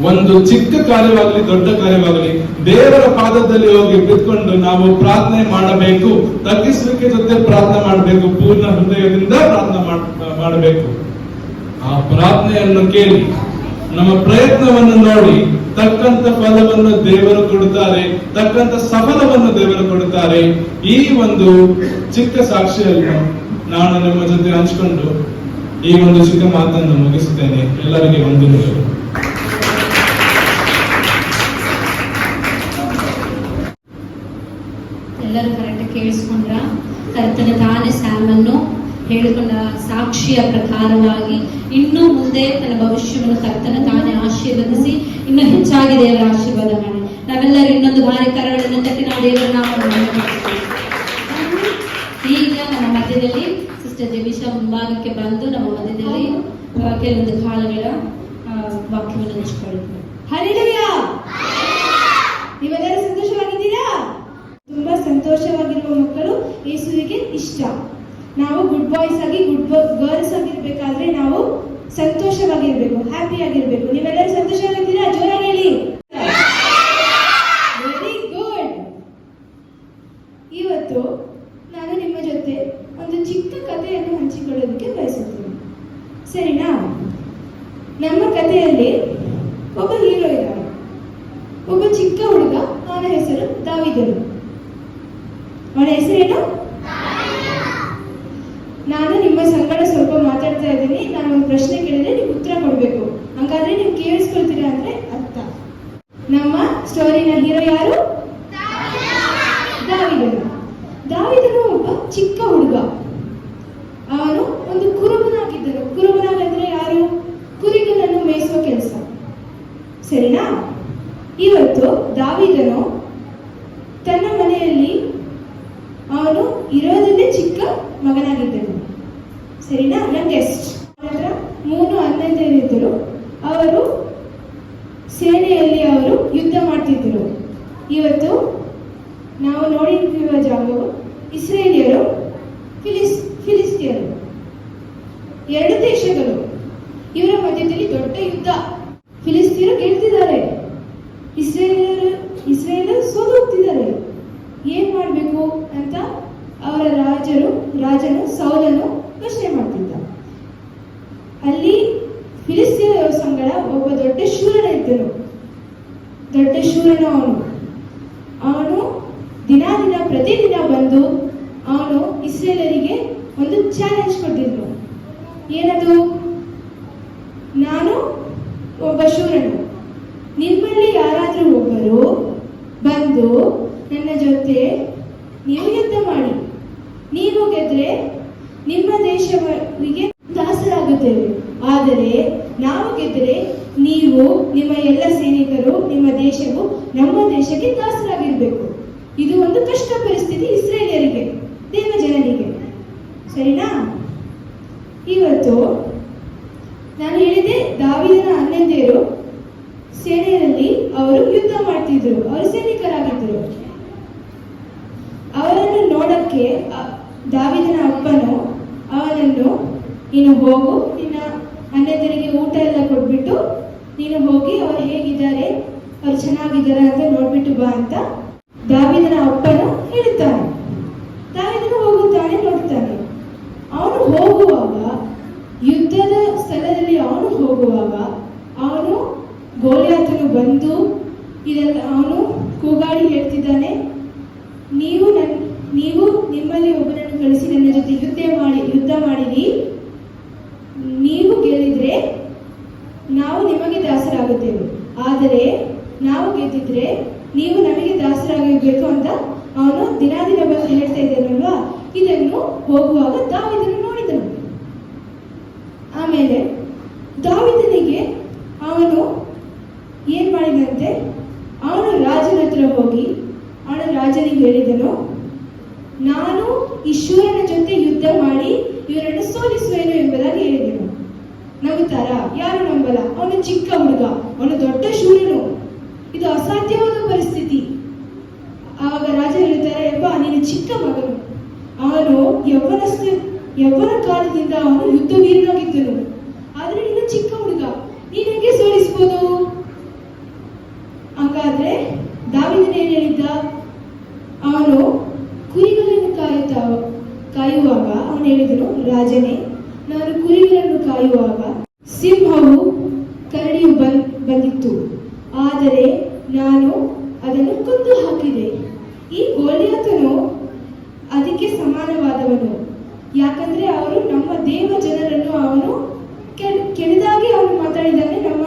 ಒಂದು ಚಿಕ್ಕ ಕಾರ್ಯವಾಗಲಿ ದೊಡ್ಡ ಕಾರ್ಯವಾಗಲಿ ದೇವರ ಪಾದದಲ್ಲಿ ಹೋಗಿ ಬಿದ್ದುಕೊಂಡು ನಾವು ಪ್ರಾರ್ಥನೆ ಮಾಡಬೇಕು. ತಗ್ಗಿಸಲಿಕ್ಕೆ ಜೊತೆ ಪ್ರಾರ್ಥನೆ ಮಾಡಬೇಕು, ಪೂರ್ಣ ಹೃದಯದಿಂದ ಪ್ರಾರ್ಥನೆ ಮಾಡಬೇಕು. ಆ ಪ್ರಾರ್ಥನೆಯನ್ನು ಕೇಳಿ ನಮ್ಮ ಪ್ರಯತ್ನವನ್ನು ನೋಡಿ ತಕ್ಕಂತ ಫಲವನ್ನು ದೇವರು ಕೊಡುತ್ತಾರೆ, ತಕ್ಕಂತ ಸಫಲವನ್ನು ದೇವರು ಕೊಡುತ್ತಾರೆ. ಈ ಒಂದು ಚಿಕ್ಕ ಸಾಕ್ಷಿಯನ್ನು ನಾನು ನಿಮ್ಮ ಜೊತೆ ಹಂಚಿಕೊಂಡು ಈ ಒಂದು ಚಿಕ್ಕ ಮಾತನ್ನು ಮುಗಿಸುತ್ತೇನೆ. ಎಲ್ಲರಿಗೆ ವಂದನೆಗಳು. ಎಲ್ಲರೂ ಕರೆಕ್ಟ್ ಕೇಳಿಸ್ಕೊಂಡ್ರ? ಕರ್ತನ ತಾನೇ ಸ್ಯಾಮನ್ನು ಹೇಳಿಕೊಂಡ ಸಾಕ್ಷಿಯ ಪ್ರಕಾರವಾಗಿ ಇನ್ನು ಮುಂದೆ ತನ್ನ ಭವಿಷ್ಯವನ್ನು ಕರ್ತನ ತಾನೇ ಆಶೀರ್ವದಿಸಿ ಇನ್ನು ಹೆಚ್ಚಾಗಿ ದೇವರ ಆಶೀರ್ವಾದ ಮಾಡಿ ನಾವೆಲ್ಲರೂ ಇನ್ನೊಂದು ಬಾರಿ ಕರಗಳನ್ನು ತಟ್ಟಿ ನಾವು ದೇವರ ನಾಮವನ್ನು ಈಗ ನಮ್ಮ ಮಧ್ಯದಲ್ಲಿ ಸಿಸ್ಟರ್ ಜೆಬಿಶಾ ಮುಂಭಾಗಕ್ಕೆ ಬಂದು ನಮ್ಮ ಮಧ್ಯದಲ್ಲಿ ಕೆಲವೊಂದು ಕಾಲಗಳ ವಾಕ್ಯವನ್ನು ಹಂಚಿಕೊಳ್ಳುತ್ತಾರೆ. ಹಲ್ಲೆಲೂಯಾ! ನೀವೆಲ್ಲರೂ ಸಂತೋಷವಾಗಿದ್ದೀರಾ? ತುಂಬಾ ಸಂತೋಷವಾಗಿರುವ ಮಕ್ಕಳು ಯೇಸುವಿಗೆ ಇಷ್ಟ. ನಾವು ಗುಡ್ ಬಾಯ್ಸ್ ಆಗಿ ಗುಡ್ ಗರ್ಲ್ಸ್ ಆಗಿರ್ಬೇಕಾದ್ರೆ ನಾವು ಸಂತೋಷವಾಗಿರ್ಬೇಕು, ಹ್ಯಾಪಿ ಆಗಿರ್ಬೇಕು. ನೀವೆಲ್ಲರೂ ಸಂತೋಷವಾಗಿದ್ದೀರಾ? ಜೋರಾಗಿ ಹೇಳಿ. Very good. ಇವತ್ತು ನಾನು ನಿಮ್ಮ ಜೊತೆ ಒಂದು ಚಿಕ್ಕ ಕಥೆಯನ್ನು ಹಂಚಿಕೊಳ್ಳೋದಕ್ಕೆ ಬಯಸುತ್ತೇನೆ, ಸರಿನಾ? ನಮ್ಮ ಕಥೆಯಲ್ಲಿ ಒಬ್ಬ ಹೀರೋ ಇದ್ದಾನೆ, ಒಬ್ಬ ಚಿಕ್ಕ ಹುಡುಗ, ಅವನ ಹೆಸರು ದಾವೀದನು. ಅವನ ಹೆಸರೇನು? ನಾನು ನಿಮ್ಮ ಸಂಗಡ ಸ್ವಲ್ಪ ಮಾತಾಡ್ತಾ ಇದ್ದೀನಿ. ನಾನು ಒಂದು ಪ್ರಶ್ನೆ ಕೇಳಿದ್ರೆ ನೀವು ಉತ್ತರ ಕೊಡ್ಬೇಕು. ಹಂಗಾದ್ರೆ ನೀವು ಕೇಳಿಸ್ಕೊಳ್ತೀರಾ ಅಂದ್ರೆ ಅರ್ಥ. ನಮ್ಮ ಸ್ಟೋರಿನ ಹೀರೋ ಯಾರು? ದಾವೀದನು. ದಾವೀದನು ಒಬ್ಬ ಚಿಕ್ಕ ಹುಡುಗ. ಅವನು ಒಂದು ಕುರುಬನಾಗಿದ್ದನು. ಕುರುಬನಾಗಂದ್ರೆ ಯಾರು? ಕುರಿಗಳನ್ನು ಮೇಯಿಸುವ ಕೆಲಸ, ಸರಿನಾ? ಇವತ್ತು ದಾವೀದನು ತನ್ನ ಮನೆಯಲ್ಲಿ ಅವನು ಇರೋದನ್ನೇ ಚಿಕ್ಕ ಮಗನಾಗಿದ್ದನು, ಸರಿನಾ? ಯಂಗೆಸ್ಟ್. ಅವರ 3 ಅಣ್ಣಂದಿರಿದ್ದರು. ಅವರು ಸೇನೆಯಲ್ಲಿ ಅವರು ಯುದ್ಧ ಮಾಡ್ತಿದ್ದರು. ಇವತ್ತು ನಾವು ನೋಡಿರುವ ಜಾಗವು ಇಸ್ರೇಲಿಯರು, ಫಿಲಿಸ್ತಿಯರು, 2 ದೇಶಗಳು. ಇವರ ಮಧ್ಯದಲ್ಲಿ ದೊಡ್ಡ ಯುದ್ಧ. ಫಿಲಿಸ್ತಿಯರು ಗೆಲ್ತಿದ್ದಾರೆ, ಇಸ್ರೇಲಿಯರು ಸೋತು ಹೋಗ್ತಿದ್ದಾರೆ. ಏನ್ ಮಾಡ್ಬೇಕು ಅಂತ ಅವರ ರಾಜನು ಸೌಲನು ಪ್ರಶ್ನೆ ಮಾಡ್ತಿದ್ದ. ಅಲ್ಲಿ ಫಿಲಿಸ್ತೀನರ ಸಂಗಡ ಒಬ್ಬ ದೊಡ್ಡ ಶೂರನ ಇದ್ದನು. ದೊಡ್ಡ ಶೂರನು ಅವನು ದಿನ ಪ್ರತಿದಿನ ಬಂದು ಅವನು ಇಸ್ರೇಲರಿಗೆ ಒಂದು ಚಾಲೆಂಜ್ ಕೊಟ್ಟಿದ್ನು. ಏನದು? ನಾನು ಒಬ್ಬ ಶೂರನು, ನಿಮ್ಮಲ್ಲಿ ಯಾರಾದರೂ ಒಬ್ಬರು ಬಂದು ನನ್ನ ಜೊತೆ ನೀವು ಯುದ್ಧ ಮಾಡಿ, ನೀವು ಗೆದ್ರೆ ನಿಮ್ಮ ದೇಶವಿಗೆ ದಾಸರಾಗುತ್ತೇವೆ. ಆದರೆ ನಾವು ಗೆದ್ದರೆ ನೀವು, ನಿಮ್ಮ ಎಲ್ಲ ಸೈನಿಕರು, ನಿಮ್ಮ ದೇಶವು ನಮ್ಮ ದೇಶಕ್ಕೆ ದಾಸರಾಗಿರ್ಬೇಕು. ಇದು ಒಂದು ಕಷ್ಟ ಪರಿಸ್ಥಿತಿ ಇಸ್ರೇಲಿಯರಿಗೆ, ದೇವ ಜನರಿಗೆ, ಸರಿನಾ? ಇವತ್ತು ನಾನು ಹೇಳಿದೆ, ದಾವೀದನ ಅಣ್ಣಂದಿರು ಸೇನೆಯಲ್ಲಿ ಅವರು ಯುದ್ಧ ಮಾಡ್ತಿದ್ರು, ಅವರು ಸೈನಿಕರಾಗಿದ್ದರು. ಅವರನ್ನು ನೋಡಕ್ಕೆ ದಾವೀದನ ಅಪ್ಪನು ಅವನನ್ನು, ನೀನು ಹೋಗು, ನಿನ್ನ ಅಣ್ಣಂದಿರಿಗೆ ಊಟ ಎಲ್ಲ ಕೊಟ್ಬಿಟ್ಟು ನೀನು ಹೋಗಿ ಅವ್ರು ಹೇಗಿದ್ದಾರೆ, ಅವ್ರು ಚೆನ್ನಾಗಿದ್ದಾರೆ ಅಂತ ನೋಡ್ಬಿಟ್ಟು ಬಾ ಅಂತ ದಾವೀದನ ಅಪ್ಪನು ಹೇಳುತ್ತಾನೆ. ದಾವೀದನು ಹೋಗುತ್ತಾನೆ, ನೋಡ್ತಾನೆ. ಅವನು ಹೋಗುವಾಗ, ಯುದ್ಧದ ಸ್ಥಳದಲ್ಲಿ ಅವನು ಹೋಗುವಾಗ, ಅವನು ಗೋಲಿಯಾತನು ಬಂದು ಇದೆಲ್ಲ ಅವನು ಕೂಗಾಡಿ ಹೇಳ್ತಿದ್ದಾನೆ, ನೀವು ನಿಮ್ಮಲ್ಲಿ ಒಬ್ಬನನ್ನು ಕಳಿಸಿ ನನ್ನ ಜೊತೆ ಯುದ್ಧ ಮಾಡಿರಿ. ನೀವು ಗೆಲ್ಲಿದ್ರೆ ನಾವು ನಿಮಗೆ ದಾಸರಾಗುತ್ತೇವೆ, ಆದರೆ ನಾವು ಗೆದ್ದಿದ್ರೆ ನೀವು ನಮಗೆ ದಾಸರಾಗಿರ್ಬೇಕು ಅಂತ ಅವನು ದಿನ ಬಂದು ಹೇಳ್ತಾ ಇದ್ದಾನಲ್ವಾ. ಇದನ್ನು ಹೋಗುವಾಗ ದಾವೀದನು ನೋಡಿದನು. ಆಮೇಲೆ ದಾವೀದನಿಗೆ ಅವನು ಏನ್ ಮಾಡಿದಂತೆ, ಅವನು ರಾಜನ ಹತ್ರ ಹೋಗಿ ಅವನು ರಾಜನಿಗೆ ಹೇಳಿದನು, ನಾನು ಈ ಶೂರನ ಜೊತೆ ಯುದ್ಧ ಮಾಡಿ ಇವರನ್ನು ಸೋಲಿಸುವೆನು ಎಂಬುದಾಗಿ ಹೇಳಿದನು. ನಂಬುತ್ತಾರ? ಯಾರು ನಂಬಲ್ಲ. ಅವನು ಚಿಕ್ಕ ಹುಡುಗ, ಅವನು ದೊಡ್ಡ ಶೂರನು. ಇದು ಅಸಾಧ್ಯವಾದ ಪರಿಸ್ಥಿತಿ. ಆವಾಗ ರಾಜ ಹೇಳ್ತಾರೆ, ಯಪ್ಪ ನೀನು ಚಿಕ್ಕ ಮಗನು. ಅವನು ಯೌವನ ಕಾಲದಿಂದ ಅವನು ಯುದ್ಧ ವೀರನಾಗಿದ್ದನು. ಆದ್ರೆ ನೀನು ಚಿಕ್ಕ ಹುಡುಗ, ನೀನು ಹೇಗೆ ಸೋಲಿಸಬಹುದು? ಹಂಗಾದ್ರೆ ದಾವೀದನು ಏನ್ ಹೇಳಿದ್ದ? ಅವನು ಕುರಿಗಳನ್ನು ಕಾಯುವಾಗ ಅವನು ಹೇಳಿದನು, ರಾಜನೇ, ನಾನು ಕುರಿಗಳನ್ನು ಕಾಯುವಾಗ ಸಿಂಹವು ಕರಡಿಯು ಬಂದಿತ್ತು, ಆದರೆ ನಾನು ಅದನ್ನು ಕೊಂದು ಹಾಕಿದೆ. ಈ ಗೋಲಿಯಾತನು ಅದಕ್ಕೆ ಸಮಾನವಾದವನು. ಯಾಕಂದ್ರೆ ಅವರು ನಮ್ಮ ದೇವ ಜನರನ್ನು ಅವನು ಕೆಣದಾಗಿ ಅವನು ಮಾತಾಡಿದ್ದಾನೆ ನಮ್ಮ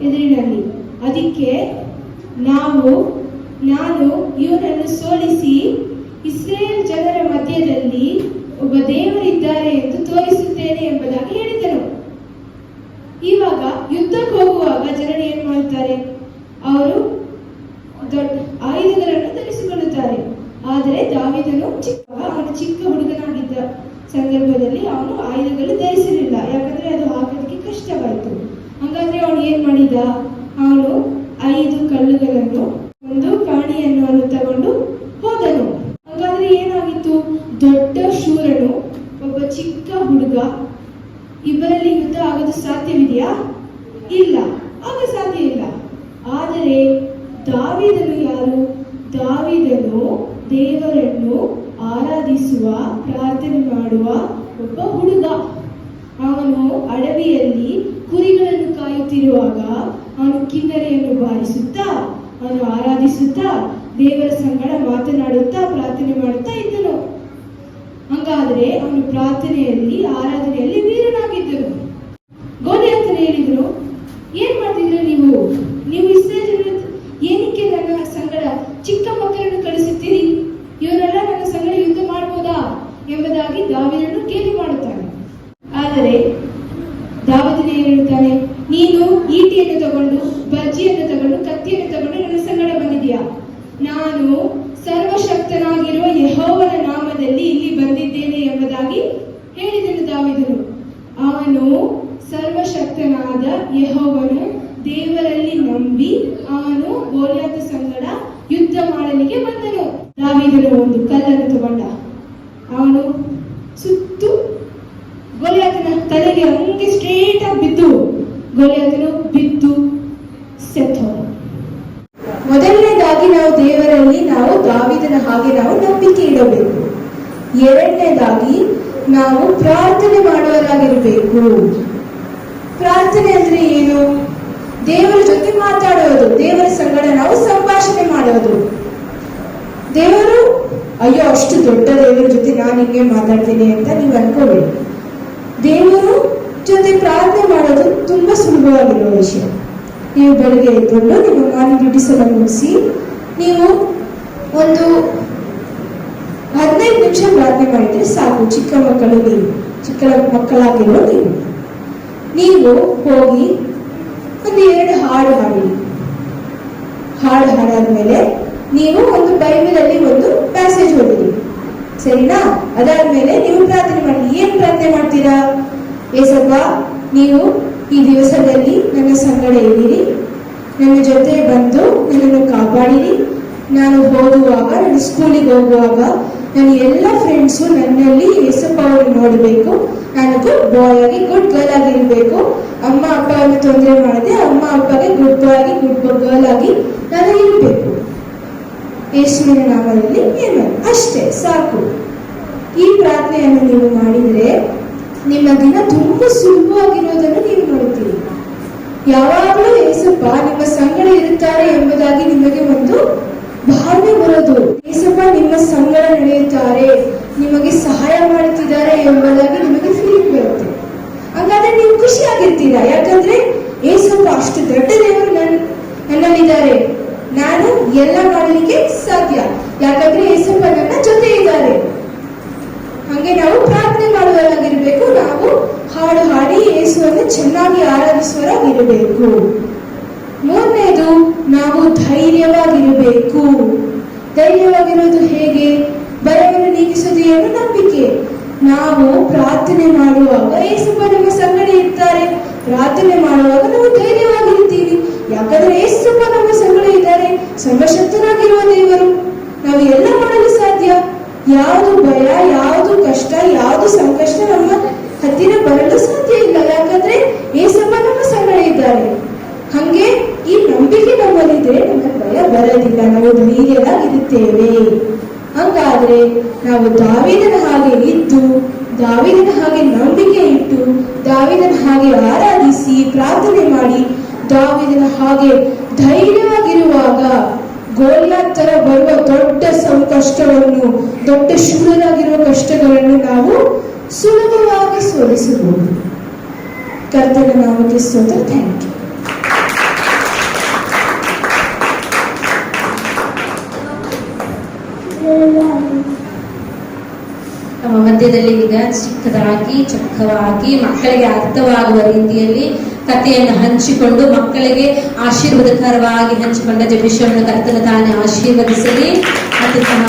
ಎದುರಿನಲ್ಲಿ. ಅದಕ್ಕೆ ನಾನು ಇವನನ್ನು ಸೋಲಿಸಿ ಇಸ್ರೇಲ್ ಜನರ ಮಧ್ಯದಲ್ಲಿ ಒಬ್ಬ ದೇವರಿದ್ದಾರೆ ಎಂದು ತೋರಿಸುತ್ತೇನೆ ಎಂಬುದಾಗಿ ಹೇಳಿದನು. ಇವಾಗ ಯುದ್ಧಕ್ಕೆ ಹೋಗುವಾಗ ಜನರು ಏನ್ ಮಾಡ್ತಾರೆ? ಅವರು ದೊಡ್ಡ ಆಯುಧಗಳನ್ನು ಧರಿಸಿಕೊಳ್ಳುತ್ತಾರೆ. ಆದರೆ ದಾವೀದನು ಅವನು ಚಿಕ್ಕ ಹುಡುಗನಾಗಿದ್ದ ಸಂದರ್ಭದಲ್ಲಿ ಅವನು ಆಯುಧಗಳು ಧರಿಸಲಿಲ್ಲ. ಯಾಕಂದ್ರೆ ಅದು ಹಾಕೋದಕ್ಕೆ ಕಷ್ಟವಾಯಿತು. ಹಾಗಾದ್ರೆ ಅವನು ಏನ್ ಮಾಡಿದ? ಅವನು 5 ಕಲ್ಲುಗಳನ್ನು, ಒಂದು ಕಾಣಿಯನ್ನು ತಗೊಂಡು ಹೋದನು. ಹಾಗಾದ್ರೆ ಏನಾಗಿತ್ತು? ದೊಡ್ಡ ಶೂರನು, ಒಬ್ಬ ಚಿಕ್ಕ ಹುಡುಗ, ಇಬ್ಬರಲ್ಲಿ ಯುದ್ಧ ಆಗೋದು ಸಾಧ್ಯವಿದೆಯಾ? ಇಲ್ಲ, ಆಗ ಸಾಧ್ಯ ಇಲ್ಲ. ಆದರೆ ದಾವೀದನು ಯಾರು? ದಾವೀದನು ದೇವರನ್ನು ಆರಾಧಿಸುವ, ಪ್ರಾರ್ಥನೆ ಮಾಡುವ ಒಬ್ಬ ಹುಡುಗ. ಅವನು ಅಡವಿಯಲ್ಲಿ ಕುರಿಗಳನ್ನು ಕಾಯುತ್ತಿರುವಾಗ ಅವನು ಕಿನ್ನರೆಯನ್ನು ಬಾರಿಸುತ್ತಾ ಅವನು ಆರಾಧಿಸುತ್ತಾ ದೇವರ ಸಂಗಡ ಮಾತನಾಡುತ್ತಾ ಪ್ರಾರ್ಥನೆ ಮಾಡುತ್ತಾ ಇದ್ದನು. ಹಂಗಾದ್ರೆ ಅವನು ಪ್ರಾರ್ಥನೆಯಲ್ಲಿ ಆರಾಧನೆಯಲ್ಲಿ ವೀರನಾಗಿದ್ದನು. ಗೋಲಿಯಾತನು ಹೇಳಿದ್ರು, ಏನ್ ಮಾಡ್ತಿದ್ರು ನೀವು ಇಷ್ಟೇ ಜನ ಏನಕ್ಕೆ ನನ್ನ ಸಂಗಡ ಚಿಕ್ಕ ಮಕ್ಕಳನ್ನು ಕಳಿಸುತ್ತೀರಿ? ಇವರೆಲ್ಲ ನನ್ನ ಸಂಗಡ ಯುದ್ಧ ಮಾಡಬಹುದಾ ಎಂಬುದಾಗಿ ದಾವೀದನನ್ನು ಕೇಳಿ ಮಾಡುತ್ತಾನೆ. ಆದರೆ ದಾವೀದನು ಹೇಳುತ್ತಾನೆ, ನೀನು ಈಟಿಯನ್ನು ತಗೊಂಡು ಬರ್ಜಿಯನ್ನು ತಗೊಂಡು ಕತ್ತಿಯನ್ನು ತಗೊಂಡು ನನ್ನ ಸಂಗಡ ಬಂದಿದ್ಯಾ? ನಾನು ಸರ್ವಶಕ್ತನಾಗಿರುವ ಯೆಹೋವನ ನಾಮದಲ್ಲಿ ಇಲ್ಲಿ ಬಂದಿದ್ದೇನೆ ಎಂಬುದಾಗಿ ಹೇಳಿದನು ದಾವೀದನು. ಅವನು ಸರ್ವಶಕ್ತನಾದ ಯೆಹೋವನು ದೇವರಲ್ಲಿ ನಂಬಿ ಅವನು ಗೋಲಿಯಾತ ಸಂಗಡ ಯುದ್ಧ ಮಾಡಲಿಕ್ಕೆ ಬಂದನು. ದಾವೀದನು ಒಂದು ಕಲ್ಲನ್ನು ತಗೊಂಡ, ಅವನು ಸುತ್ತು ಗೋಲಿಯಾತನ ತಲೆಗೆ ಹಂಗೆ ಸ್ಟ್ರೇಟ್ ಆಗಿ ಬಿದ್ದು ಗೋಲಿಯಾತನು ಬಿದ್ದು ಸತ್ತವನು. ಮೊದಲನೇದಾಗಿ ನಾವು ದೇವರಲ್ಲಿ ನಾವು ದಾವೀದನ ಹಾಗೆ ನಾವು ನಂಬಿಕೆ ಇಡಬೇಕು. ಎರಡನೇದಾಗಿ ನಾವು ಪ್ರಾರ್ಥನೆ ಮಾಡುವವರಾಗಿರಬೇಕು. ಪ್ರಾರ್ಥನೆ ಅಂದ್ರೆ ಏನು? ದೇವರ ಜೊತೆ ಮಾತಾಡೋದು, ದೇವರ ಸಂಗಡ ನಾವು ಸಂಭಾಷಣೆ ಮಾಡೋದು. ದೇವರು ಅಯ್ಯೋ ಅಷ್ಟು ದೊಡ್ಡ ದೇವರ ಜೊತೆ ನಾನು ಹಿಂಗೆ ಮಾತಾಡ್ತೀನಿ ಅಂತ ನೀವು ಅನ್ಕೋಬೇಡಿ. ದೇವರು ಜೊತೆ ಪ್ರಾರ್ಥನೆ ಮಾಡೋದು ತುಂಬಾ ಸುಲಭವಾಗಿರುವ ವಿಷಯ. ನೀವು ಬೆಳಗ್ಗೆ ಎದ್ಕೊಂಡು ನಿಮ್ಮ ಮಾರ್ನಿಂಗ್ ಡ್ಯೂಟೀಸ್ ಎಲ್ಲ ಮುಗಿಸಿ ನೀವು ಒಂದು 15 ನಿಮಿಷ ಪ್ರಾರ್ಥನೆ ಮಾಡಿದ್ರೆ ಸಾಕು. ಚಿಕ್ಕ ಮಕ್ಕಳಾಗಿರೋ ನೀವು ಹೋಗಿ ಒಂದು 2 ಹಾಡು ಹಾಡಿರಿ. ಹಾಡು ಹಾಡಾದ್ಮೇಲೆ ನೀವು ಒಂದು ಬೈಬಲಲ್ಲಿ ಒಂದು ಪ್ಯಾಸೇಜ್ ಓದಿರಿ, ಸರಿನಾ? ಅದಾದ್ಮೇಲೆ ನೀವು ಪ್ರಾರ್ಥನೆ ಮಾಡಿ. ಏನ್ ಪ್ರಾರ್ಥನೆ ಮಾಡ್ತೀರಾ? ಏಸಪ್ಪ, ನೀವು ಈ ದಿವಸದಲ್ಲಿ ನನ್ನ ಸಂಗಡ ಇದ್ದೀರಿ, ನನ್ನ ಜೊತೆ ಬಂದು ನನ್ನನ್ನು ಕಾಪಾಡಿರಿ. ನಾನು ಓದುವಾಗ, ನನ್ನ ಸ್ಕೂಲಿಗೆ ಹೋಗುವಾಗ ನನ್ನ ಎಲ್ಲ ಫ್ರೆಂಡ್ಸು ನನ್ನಲ್ಲಿ ಏಸಪ್ಪ ಅವರು ನೋಡಬೇಕು. ನಾನು ಗುಡ್ ಬಾಯ್ ಆಗಿ ಗುಡ್ ಗರ್ಲ್ ಆಗಿರ್ಬೇಕು. ಅಮ್ಮ ಅಪ್ಪವನ್ನು ತೊಂದರೆ ಮಾಡದೆ ಅಮ್ಮ ಅಪ್ಪಗೆ ಗುಡ್ ಬಾಯ್ ಆಗಿ ಗುಡ್ ಗರ್ಲ್ ಆಗಿ ನಾನು ಇರಬೇಕು. ಯೇಸುವಿನ ನಾಮದಲ್ಲಿ ಏನು, ಅಷ್ಟೇ ಸಾಕು. ಈ ಪ್ರಾರ್ಥನೆಯನ್ನು ನೀವು ಮಾಡಿದರೆ ನಿಮ್ಮ ದಿನ ತುಂಬಾ ಸುಲಭವಾಗಿರೋದನ್ನು ನೀವು ನೋಡ್ತೀರಿ. ಯಾವಾಗಲೂ ಏಸಪ್ಪ ನಿಮ್ಮ ಸಂಗಡ ಇರುತ್ತಾರೆ ಎಂಬುದಾಗಿ ನಿಮಗೆ ಒಂದು ಭಾವನೆ ಬರೋದು. ಏಸಪ್ಪ ನಿಮ್ಮ ಸಂಗಡ ನಡೆಯುತ್ತಾರೆ, ನಿಮಗೆ ಸಹಾಯ ಮಾಡುತ್ತಿದ್ದಾರೆ ಎಂಬುದಾಗಿ ನಿಮಗೆ ಫೀಲಿಂಗ್ ಬರುತ್ತೆ. ಹಾಗಾದ್ರೆ ನೀವು ಖುಷಿಯಾಗಿರ್ತೀರಾ? ಯಾಕಂದ್ರೆ ಏಸಪ್ಪ ಅಷ್ಟು ದೊಡ್ಡ ದೇವರು ನನ್ನಲ್ಲಿದ್ದಾರೆ, ನಾನು ಎಲ್ಲ ಮಾಡಲಿಕ್ಕೆ ಸಾಧ್ಯ. ಯಾಕಂದ್ರೆ ಏಸಪ್ಪ ನನ್ನ ಜೊತೆ ಇದ್ದಾರೆ. ಹಾಗೆ ನಾವು ಪ್ರಾರ್ಥನೆ ಮಾಡುವವರಾಗಿರ್ಬೇಕು. ನಾವು ಹಾಡು ಹಾಡಿ ಯೇಸುವನ್ನು ಚೆನ್ನಾಗಿ ಆರಾಧಿಸುವವರಾಗಿರಬೇಕು. ಮೂರನೇದು, ನಾವು ಧೈರ್ಯವಾಗಿರಬೇಕು. ಧೈರ್ಯವಾಗಿರೋದು ಹೇಗೆ? ಭಯವನ್ನು ನೀಗಿಸುವುದು ಏನು? ನಂಬಿಕೆ. ನಾವು ಪ್ರಾರ್ಥನೆ ಮಾಡುವಾಗ ಯೇಸಪ್ಪ ನಮ್ಮ ಸಂಗಡ ಇರ್ತಾರೆ. ಪ್ರಾರ್ಥನೆ ಮಾಡುವಾಗ ನಾವು ಧೈರ್ಯವಾಗಿರ್ತೀವಿ. ಯಾಕಂದ್ರೆ ಯೇಸಪ್ಪ ನಮ್ಮ ಸಂಗಡ ಇದ್ದಾರೆ, ಸರ್ವಶಕ್ತನಾಗಿರುವ ದೇವರು. ನಾವು ಎಲ್ಲ ಮಾಡಲು ಸಾಧ್ಯ. ಯಾವುದು ಭಯ, ಯಾವುದು ಕಷ್ಟ, ಯಾವುದು ಸಂಕಷ್ಟ ನಮ್ಮ ಹತ್ತಿರ ಬರಲು ಸಾಧ್ಯ ಇಲ್ಲ. ಯಾಕಂದ್ರೆ ಯೇಸಪ್ಪ ನಮ್ಮ ಸಂಗಡ ಇದ್ದಾರೆ. ಹಂಗೆ ಈ ನಂಬಿಕೆ ನಮ್ಮಲ್ಲಿದ್ರೆ ನಮಗೆ ಭಯ ಬರೋದಿಲ್ಲ, ನಾವು ಧೈರ್ಯವಾಗಿರುತ್ತೇವೆ. ಹಂಗಾದ್ರೆ ನಾವು ದಾವೀದನ ಹಾಗೆ ಇದ್ದು, ದಾವೀದನ ಹಾಗೆ ನಂಬಿಕೆ ಇಟ್ಟು, ದಾವೀದನ ಹಾಗೆ ಆರಾಧಿಸಿ ಪ್ರಾರ್ಥನೆ ಮಾಡಿ, ದಾವೀದನ ಹಾಗೆ ಧೈರ್ಯವಾಗಿರುವಾಗ ಗೋಲಿಯಾತ್ ತರ ಬರುವ ದೊಡ್ಡ ಸಂಕಷ್ಟವನ್ನು, ದೊಡ್ಡ ಶೂರರಾಗಿರುವ ಕಷ್ಟಗಳನ್ನು ನಾವು ಸುಲಭವಾಗಿ ಸೋಲಿಸಬಹುದು. ಕರ್ತನ ನಾಮಕ್ಕೆ ಸ್ತೋತ್ರ. Thank you. ನಮ್ಮ ಮಧ್ಯದಲ್ಲಿ ಈಗ ಚಿಕ್ಕದಾಗಿ ಚೊಕ್ಕವಾಗಿ ಮಕ್ಕಳಿಗೆ ಅರ್ಥವಾಗುವ ರೀತಿಯಲ್ಲಿ ಕಥೆಯನ್ನು ಹಂಚಿಕೊಂಡು ಮಕ್ಕಳಿಗೆ ಆಶೀರ್ವಾದಕರವಾಗಿ ಹಂಚಿಕೊಂಡ ವಿಷಯವನ್ನು ಕರ್ತನ ತಾನೇ ಆಶೀರ್ವದಿಸಲಿ. ಅತ್ಯುತ್ತಮ